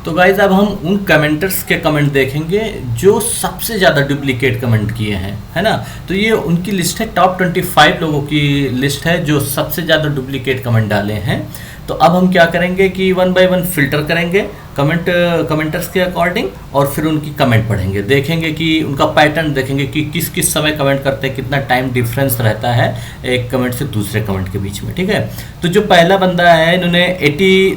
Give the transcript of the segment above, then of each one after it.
तो गाइज अब हम उन कमेंटर्स के कमेंट देखेंगे जो सबसे ज़्यादा डुप्लीकेट कमेंट किए हैं, है ना। तो ये उनकी लिस्ट है, टॉप 25 लोगों की लिस्ट है जो सबसे ज़्यादा डुप्लीकेट कमेंट डाले हैं। तो अब हम क्या करेंगे कि वन बाय वन फिल्टर करेंगे कमेंटर्स के अकॉर्डिंग, और फिर उनकी कमेंट पढ़ेंगे, देखेंगे कि उनका पैटर्न देखेंगे कि किस किस समय कमेंट करते हैं, कितना टाइम डिफरेंस रहता है एक कमेंट से दूसरे कमेंट के बीच में, ठीक है। तो जो पहला बंदा है, इन्होंने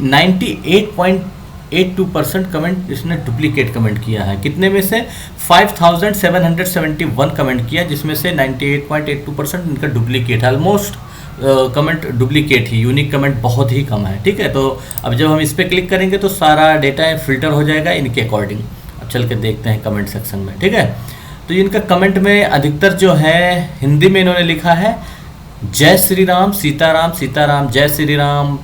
98.82% कमेंट इसने डुप्लीकेट कमेंट किया है। कितने में से 5771 कमेंट किया, जिसमें से 98.82% इनका डुप्लीकेट है। ऑलमोस्ट कमेंट डुप्लीकेट ही, यूनिक कमेंट बहुत ही कम है, ठीक है। तो अब जब हम इस पर क्लिक करेंगे तो सारा डेटा फिल्टर हो जाएगा इनके अकॉर्डिंग। अब चल के देखते हैं कमेंट सेक्शन में, ठीक है। तो इनका कमेंट में अधिकतर जो है हिंदी में इन्होंने लिखा है जय श्री राम सीताराम सीताराम, जय श्री राम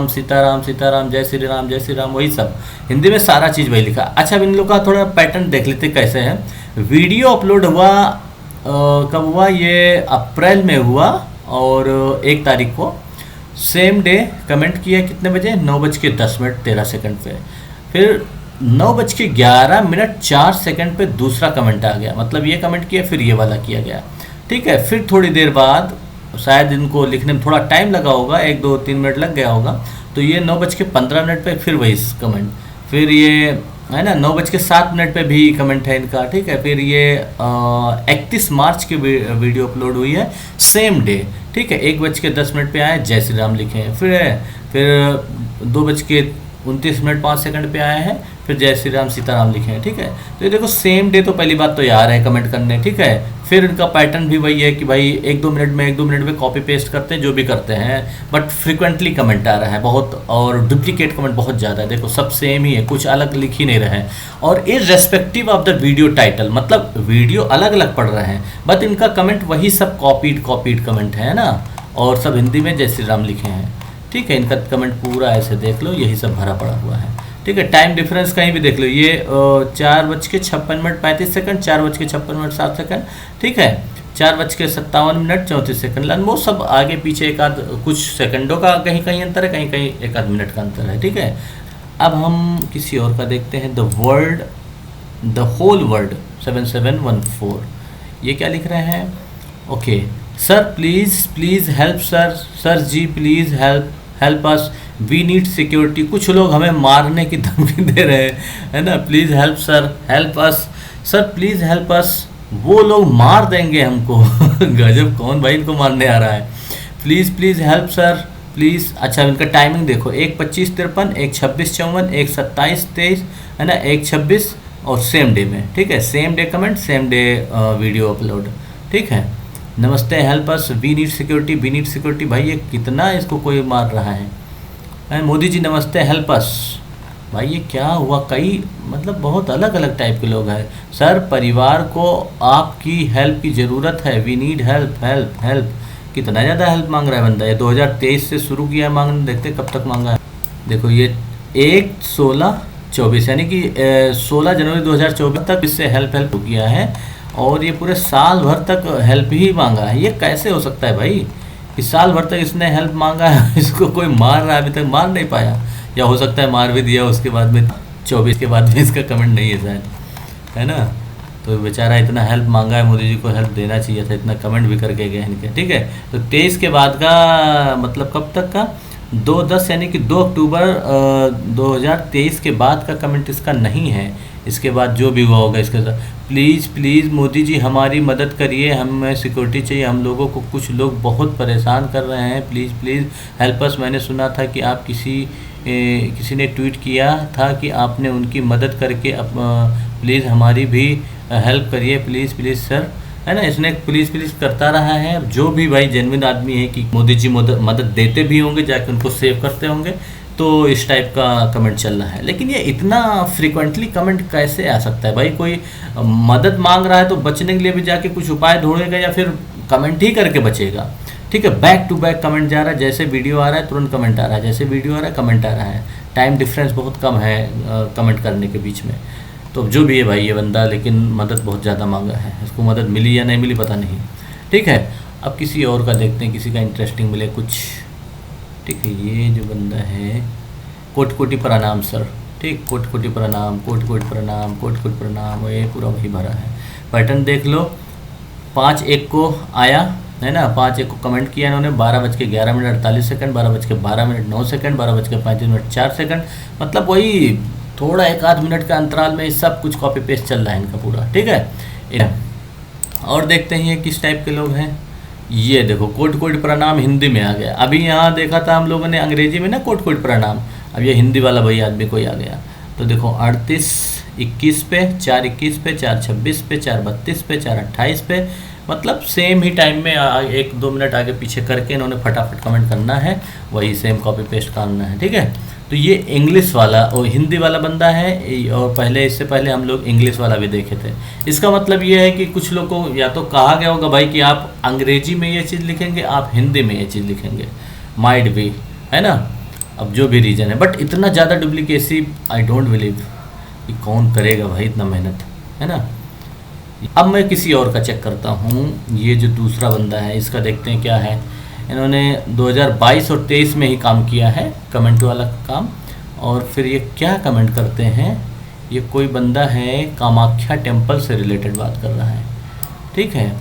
सीताराम सीताराम, जय श्री राम, वही सब हिंदी में सारा चीज़ वही लिखा। अच्छा, अब इन लोग का थोड़ा पैटर्न देख लेते कैसे है। वीडियो अपलोड हुआ कब हुआ, ये अप्रैल में हुआ और 1 तारीख को, सेम डे कमेंट किया कितने बजे, 9:10:13 पे। फिर 9:11:04 पे दूसरा कमेंट आ गया, मतलब ये कमेंट किया फिर ये वाला किया गया, ठीक है। फिर थोड़ी देर बाद, शायद इनको लिखने में थोड़ा टाइम लगा होगा, 1-2-3 मिनट लग गया होगा, तो ये 9:15 पे फिर वही कमेंट, फिर ये है ना 9:07 पे भी कमेंट है इनका, ठीक है। फिर ये 31 मार्च की वीडियो अपलोड हुई है सेम डे, ठीक है। 1:10 पे आए जय श्री राम लिखे हैं, फिर 2:29:05 पे आए हैं, फिर जय श्री राम सीताराम लिखे हैं, ठीक है। तो ये देखो सेम डे, तो पहली बात तो यार है कमेंट करने, ठीक है। फिर इनका पैटर्न भी वही है कि भाई 1-2 मिनट में कॉपी पेस्ट करते हैं, जो भी करते हैं, बट फ्रिक्वेंटली कमेंट आ रहा है बहुत, और डुप्लीकेट कमेंट बहुत ज़्यादा है। देखो सब सेम ही है, कुछ अलग लिख ही नहीं रहे हैं, और irrespective of the video title, मतलब वीडियो अलग अलग पढ़ रहे हैं, बट इनका कमेंट वही सब कॉपीड कमेंट है ना, और सब हिंदी में जय श्री राम लिखे हैं, ठीक है। इनका कमेंट पूरा ऐसे देख लो, यही सब भरा पड़ा हुआ है, ठीक है। टाइम डिफरेंस कहीं भी देख लो, ये 4:56:35, 4:56:07, ठीक है, 4:57:34, वो सब आगे पीछे एक आध कुछ सेकंडों का कहीं कहीं अंतर है, कहीं कहीं एक आध मिनट का अंतर है, ठीक है। अब हम किसी और का देखते हैं, द होल वर्ल्ड 7714, ये क्या लिख रहे हैं, okay. Sir please help, sir ji please help us, we need security. कुछ लोग हमें मारने की धमकी दे रहे हैं, है ना। Please help sir, help us, sir please help अस, वो लोग मार देंगे हमको। गजब, कौन भाई इनको मारने आ रहा है। Please help sir please. अच्छा, इनका टाइमिंग देखो, 1:25:53, 1:26:54, 1:27:23, है ना, 1:26 और सेम डे में, ठीक है। Same day comment, same day video upload, ठीक है। नमस्ते help us, we need security. भाई ये कितना इसको कोई मार रहा है। मोदी जी नमस्ते हेल्प अस, भाई ये क्या हुआ, कई मतलब बहुत अलग अलग टाइप के लोग हैं। सर परिवार को आपकी हेल्प की ज़रूरत है, वी नीड हेल्प। कितना ज़्यादा हेल्प मांग रहा है बंदा, ये 2023 से शुरू किया मांगना, देखते कब तक मांगा है। देखो ये 1/16/24 यानी कि 16 जनवरी 2024 तक इससे हेल्प किया है, और ये पूरे साल भर तक हेल्प ही मांगा है। ये कैसे हो सकता है भाई, इस साल भर तक इसने हेल्प मांगा है, इसको कोई मार रहा है, अभी तक मार नहीं पाया, या हो सकता है मार भी दिया, उसके बाद में 24 के बाद में इसका कमेंट नहीं है शायद, है ना। तो बेचारा इतना हेल्प मांगा है, मोदी जी को हेल्प देना चाहिए था, इतना कमेंट भी करके गए इनके, ठीक है। तो 23 के बाद का मतलब कब तक का, 2/10 यानी कि 2 अक्टूबर 2023 के बाद का कमेंट इसका नहीं है। इसके बाद जो भी हुआ होगा इसके साथ, प्लीज़ मोदी जी हमारी मदद करिए, हमें सिक्योरिटी चाहिए, हम लोगों को कुछ लोग बहुत परेशान कर रहे हैं, प्लीज़ हेल्प अस। मैंने सुना था कि आप किसी ने ट्वीट किया था कि आपने उनकी मदद करके प्लीज़ हमारी भी हेल्प करिए, प्लीज़ सर, है ना। इसने प्लीज़ करता रहा है। जो भी भाई जेन्युइन आदमी है कि मोदी जी मदद देते भी होंगे, जाके उनको सेव करते होंगे, तो इस टाइप का कमेंट चल रहा है। लेकिन ये इतना फ्रिक्वेंटली कमेंट कैसे आ सकता है भाई, कोई मदद मांग रहा है तो बचने के लिए भी जाके कुछ उपाय ढूंढेगा, या फिर कमेंट ही करके बचेगा, ठीक है। बैक टू बैक कमेंट जा रहा है, जैसे वीडियो आ रहा है तुरंत कमेंट आ रहा है, जैसे वीडियो आ रहा है कमेंट आ रहा है, टाइम डिफरेंस बहुत कम है कमेंट करने के बीच में। तो जो भी है भाई ये बंदा, लेकिन मदद बहुत ज़्यादा मांगा है, इसको मदद मिली या नहीं मिली पता नहीं, ठीक है। अब किसी और का देखते हैं, किसी का इंटरेस्टिंग मिले कुछ, ठीक है। ये जो बंदा है, कोटि प्रणाम सर, ठीक, कोटि कोटि प्रणाम, कोटि कोटि प्रणाम, कोटि कोटि प्रणाम, ये पूरा वही भरा है। पैटर्न देख लो, 5:01 को आया है ना, 5:01 को कमेंट किया इन्होंने, 12:11:48, 12:12 9 सेकंड, 12:35 4 सेकंड, मतलब वही थोड़ा एक आध मिनट का अंतराल में सब कुछ कॉपी पेस्ट चल रहा है इनका पूरा, ठीक है। और देखते हैं ये किस टाइप के लोग हैं। ये देखो, कोटि कोटि प्रणाम हिंदी में आ गया। अभी यहाँ देखा था हम लोगों ने अंग्रेजी में ना कोटि कोटि प्रणाम, अब ये हिंदी वाला भाई आदमी कोई आ गया। तो देखो 38:21 पे, 4:21 पे, 4:26 पे, 4:32 पे, 4:28 पे, मतलब सेम ही टाइम में 1-2 मिनट आगे पीछे करके इन्होंने फटाफट कमेंट करना है, वही सेम कॉपी पेस्ट करना है, ठीक है। तो ये इंग्लिश वाला और हिंदी वाला बंदा है, और पहले इससे पहले हम लोग इंग्लिश वाला भी देखे थे। इसका मतलब ये है कि कुछ लोग को या तो कहा गया होगा भाई कि आप अंग्रेजी में ये चीज़ लिखेंगे, आप हिंदी में ये चीज़ लिखेंगे, माइट भी, है ना, अब जो भी रीज़न है। बट इतना ज़्यादा डुप्लीकेसी आई डोंट बिलीव कि कौन करेगा भाई इतना मेहनत, है ना। अब मैं किसी और का चेक करता हूँ। ये जो दूसरा बंदा है इसका देखते हैं क्या है। इन्होंने 2022 और 23 में ही काम किया है कमेंट वाला काम। और फिर ये क्या कमेंट करते हैं, ये कोई बंदा है कामाख्या टेम्पल से रिलेटेड बात कर रहा है, ठीक है।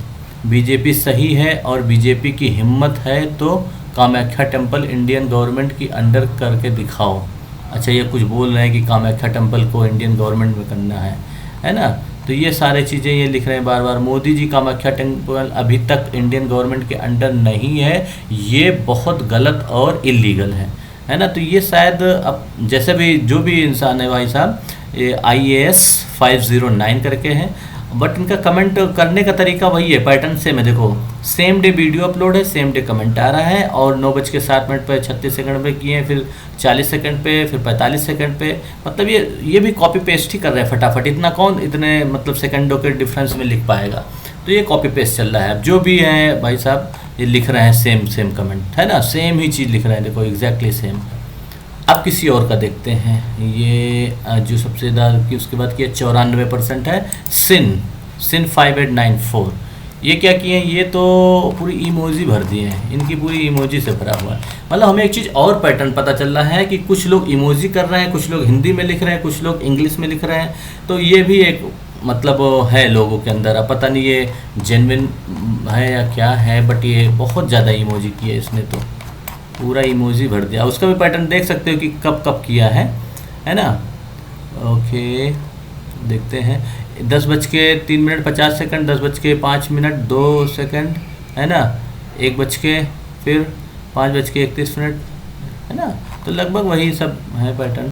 बीजेपी सही है और बीजेपी की हिम्मत है तो कामाख्या टेम्पल इंडियन गवर्नमेंट की अंडर करके दिखाओ। अच्छा, ये कुछ बोल रहे हैं कि कामाख्या टेम्पल को इंडियन गवर्नमेंट में करना है ना। तो ये सारे चीज़ें ये लिख रहे हैं बार बार, मोदी जी कामाख्या टेम्पल अभी तक इंडियन गवर्नमेंट के अंडर नहीं है, ये बहुत गलत और इलीगल है ना। तो ये शायद अब जैसे भी जो भी इंसान है भाई साहब, ये IAS 509 करके हैं, बट इनका कमेंट करने का तरीका वही है पैटर्न से। मैं देखो, सेम डे वीडियो अपलोड है, सेम डे कमेंट आ रहा है, और 9:07 पे 36 सेकंड पे किए हैं, फिर 40 सेकंड पे, फिर 45 सेकंड पे, मतलब ये भी कॉपी पेस्ट ही कर रहे हैं फटाफट। इतना कौन इतने मतलब सेकंडों के डिफरेंस में लिख पाएगा, तो ये कॉपी पेस्ट चल रहा है। अब जो भी है भाई साहब ये लिख रहे हैं सेम कमेंट, है ना, सेम ही चीज़ लिख रहे हैं, देखो एग्जैक्टली सेम। अब किसी और का देखते हैं। ये जो सबसे ज़्यादा की उसके बाद किया 94% है, सिन 5894। ये क्या किए हैं, ये तो पूरी इमोजी भर दिए हैं, इनकी पूरी इमोजी से भरा हुआ है। मतलब हमें एक चीज़ और पैटर्न पता चल रहा है कि कुछ लोग इमोजी कर रहे हैं, कुछ लोग हिंदी में लिख रहे हैं, कुछ लोग इंग्लिश में लिख रहे हैं। तो ये भी एक मतलब है लोगों के अंदर। अब पता नहीं ये जेन्युइन है या क्या है, बट ये बहुत ज़्यादा इमोजी किया इसने, तो पूरा इमोजी भर दिया। उसका भी पैटर्न देख सकते हो कि कब किया है ना। ओके, देखते हैं। 10:03 50 सेकंड, 10:05 2 सेकंड, है ना, 1 फिर 5:31 है ना। तो लगभग वही सब है पैटर्न।